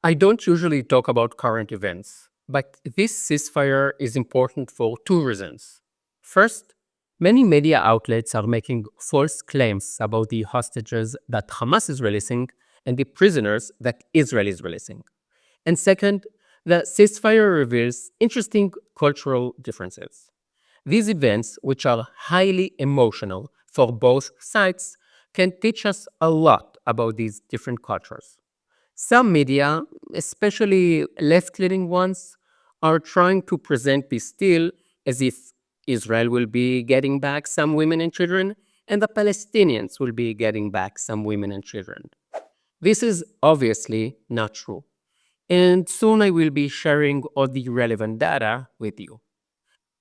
I don't usually talk about current events, but this ceasefire is important for two reasons. First, many media outlets are making false claims about the hostages that Hamas is releasing and the prisoners that Israel is releasing. And second, the ceasefire reveals interesting cultural differences. These events, which are highly emotional for both sides, can teach us a lot about these different cultures. Some media, especially left leaning ones, are trying to present this deal as if Israel will be getting back some women and children and the Palestinians will be getting back some women and children. This is obviously not true. And soon I will be sharing all the relevant data with you.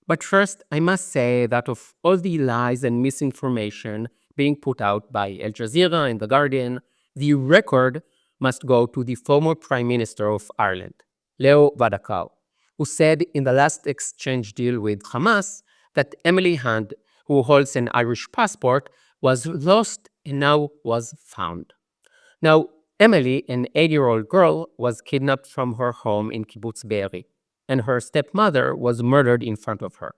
But first, I must say that of all the lies and misinformation being put out by Al Jazeera and The Guardian, the record must go to the former Prime Minister of Ireland, Leo Varadkar, who said in the last exchange deal with Hamas that Emily Hand, who holds an Irish passport, was lost and now was found. Now, Emily, an 8-year-old girl, was kidnapped from her home in Kibbutz Be'eri, and her stepmother was murdered in front of her.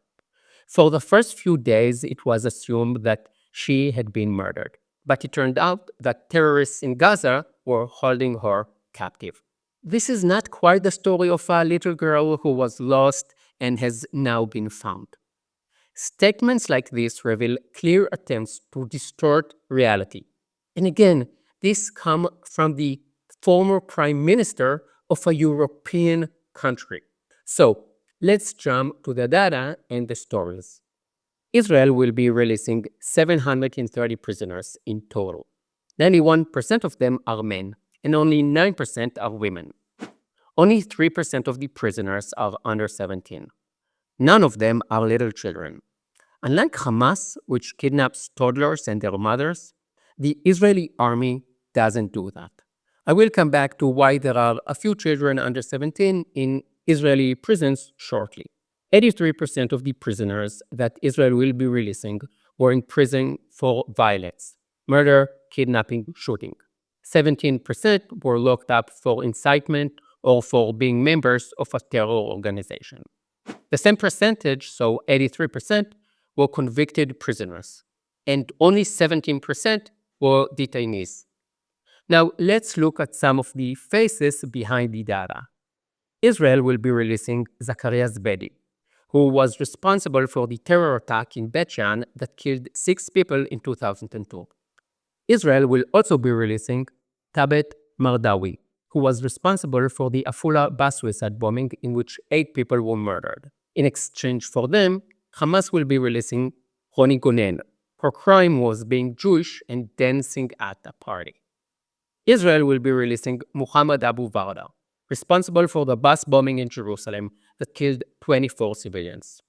For the first few days, it was assumed that she had been murdered, but it turned out that terrorists in Gaza were holding her captive. This is not quite the story of a little girl who was lost and has now been found. Statements like this reveal clear attempts to distort reality. And again, this comes from the former prime minister of a European country. So let's jump to the data and the stories. Israel will be releasing 730 prisoners in total. 91% of them are men, and only 9% are women. Only 3% of the prisoners are under 17. None of them are little children. Unlike Hamas, which kidnaps toddlers and their mothers, the Israeli army doesn't do that. I will come back to why there are a few children under 17 in Israeli prisons shortly. 83% of the prisoners that Israel will be releasing were in prison for violence, murder, kidnapping, shooting. 17% were locked up for incitement or for being members of a terror organization. The same percentage, so 83%, were convicted prisoners, and only 17% were detainees. Now, let's look at some of the faces behind the data. Israel will be releasing Zacharias Bedi, who was responsible for the terror attack in Bet Shan that killed 6 people in 2002. Israel will also be releasing Tabet Mardawi, who was responsible for the Afula bus suicide bombing in which 8 people were murdered. In exchange for them, Hamas will be releasing Roni Gonen. Her crime was being Jewish and dancing at a party. Israel will be releasing Muhammad Abu Varda, responsible for the bus bombing in Jerusalem that killed 24 civilians.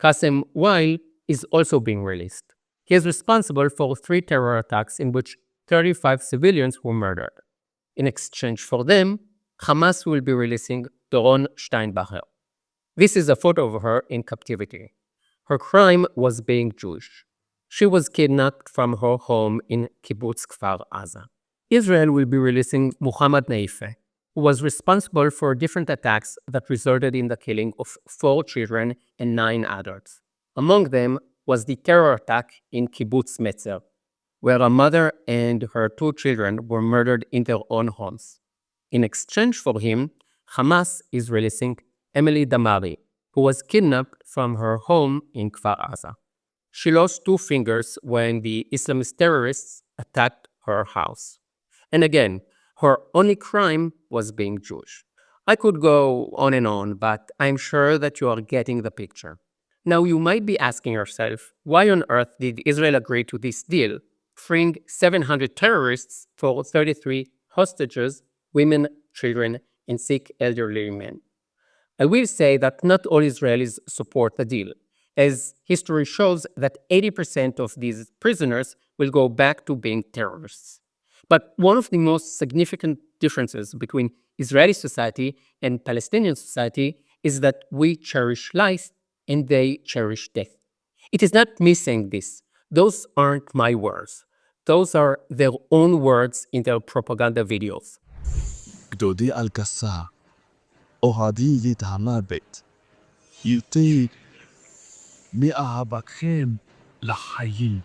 Qasem Wail is also being released. He is responsible for 3 terror attacks in which 35 civilians were murdered. In exchange for them, Hamas will be releasing Doron Steinbacher. This is a photo of her in captivity. Her crime was being Jewish. She was kidnapped from her home in Kibbutz Kfar Aza. Israel will be releasing Muhammad Naifeh, who was responsible for different attacks that resulted in the killing of 4 children and 9 adults. Among them was the terror attack in Kibbutz Metzer, where a mother and her 2 children were murdered in their own homes. In exchange for him, Hamas is releasing Emily Damari, who was kidnapped from her home in Kfar Aza. She lost 2 fingers when the Islamist terrorists attacked her house. And again, her only crime was being Jewish. I could go on and on, but I'm sure that you are getting the picture. Now, you might be asking yourself, why on earth did Israel agree to this deal, freeing 700 terrorists for 33 hostages, women, children, and sick elderly men? I will say that not all Israelis support the deal, as history shows that 80% of these prisoners will go back to being terrorists. But one of the most significant differences between Israeli society and Palestinian society is that we cherish life and they cherish death. It is not me saying this. Those aren't my words. Those are their own words in their propaganda videos. גדודי אל-קסא, אוהדי להתמוות, יותר מאהבתכם לחיים.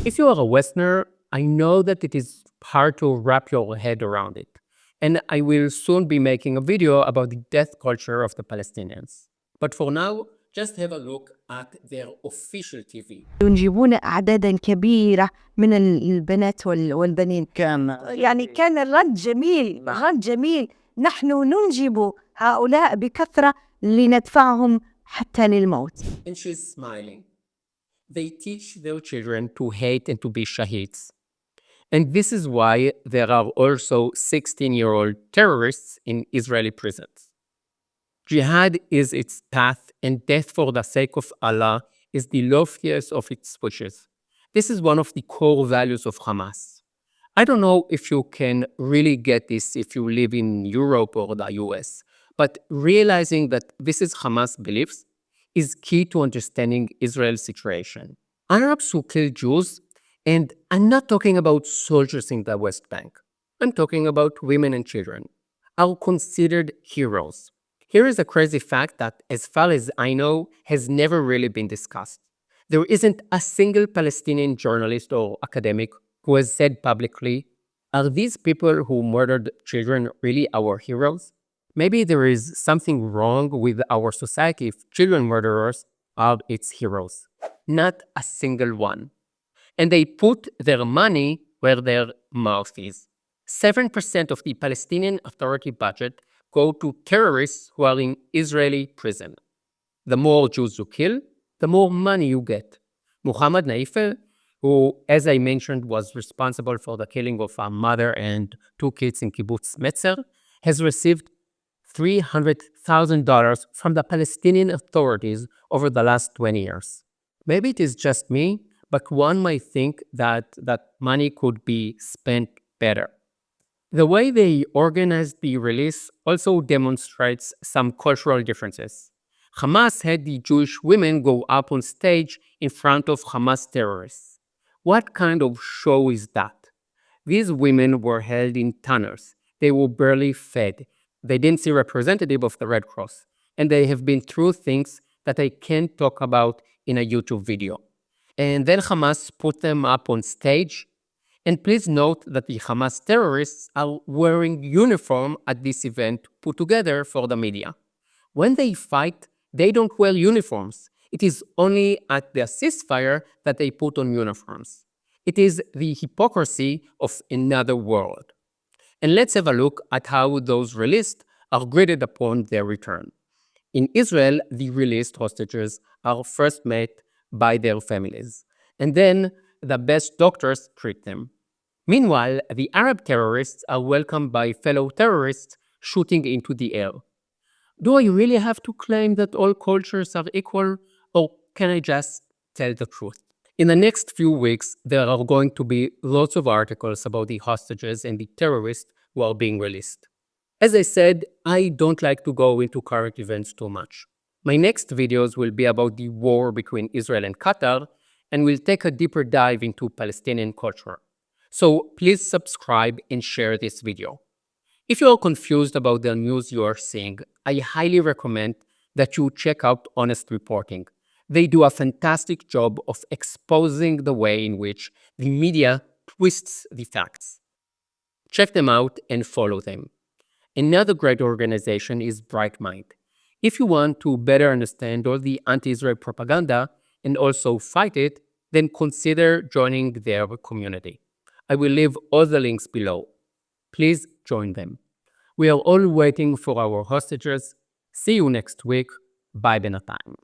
If you are a Westerner, I know that it is hard to wrap your head around it. And I will soon be making a video about the death culture of the Palestinians. But for now, just have a look at their official TV. ينجبون أعدادا كبيرة من البنات والبنين. كان الرد جميل، رد جميل. نحن ننجب هؤلاء بكثرة لندفعهم حتى للموت. And she's smiling. They teach their children to hate and to be shaheeds. And this is why there are also 16-year-old terrorists in Israeli prisons. Jihad is its path, and death for the sake of Allah is the loftiest of its wishes. This is one of the core values of Hamas. I don't know if you can really get this if you live in Europe or the US, but realizing that this is Hamas beliefs is key to understanding Israel's situation. Arabs who kill Jews, and I'm not talking about soldiers in the West Bank, I'm talking about women and children, are considered heroes. Here is a crazy fact that, as far as I know, has never really been discussed. There isn't a single Palestinian journalist or academic who has said publicly, are these people who murdered children really our heroes? Maybe there is something wrong with our society if children murderers are its heroes. Not a single one. And they put their money where their mouth is. 7% of the Palestinian Authority budget go to terrorists who are in Israeli prison. The more Jews you kill, the more money you get. Muhammad Naifel, who, as I mentioned, was responsible for the killing of a mother and 2 kids in Kibbutz Metzer, has received $300,000 from the Palestinian authorities over the last 20 years. Maybe it is just me, but one might think that that money could be spent better. The way they organized the release also demonstrates some cultural differences. Hamas had the Jewish women go up on stage in front of Hamas terrorists. What kind of show is that? These women were held in tunnels. They were barely fed. They didn't see a representative of the Red Cross. And they have been through things that I can't talk about in a YouTube video. And then Hamas put them up on stage. And please note that the Hamas terrorists are wearing uniform at this event put together for the media. When they fight, they don't wear uniforms. It is only at the ceasefire that they put on uniforms. It is the hypocrisy of another world. And let's have a look at how those released are greeted upon their return. In Israel, the released hostages are first met by their families, and then the best doctors treat them. Meanwhile, the Arab terrorists are welcomed by fellow terrorists shooting into the air. Do I really have to claim that all cultures are equal, or can I just tell the truth? In the next few weeks, there are going to be lots of articles about the hostages and the terrorists who are being released. As I said, I don't like to go into current events too much. My next videos will be about the war between Israel and Qatar, and we'll take a deeper dive into Palestinian culture. So please subscribe and share this video. If you are confused about the news you are seeing, I highly recommend that you check out Honest Reporting. They do a fantastic job of exposing the way in which the media twists the facts. Check them out and follow them. Another great organization is Bright Mind. If you want to better understand all the anti-Israel propaganda and also fight it, then consider joining their community. I will leave all the links below. Please join them. We are all waiting for our hostages. See you next week. Bye, Benatime.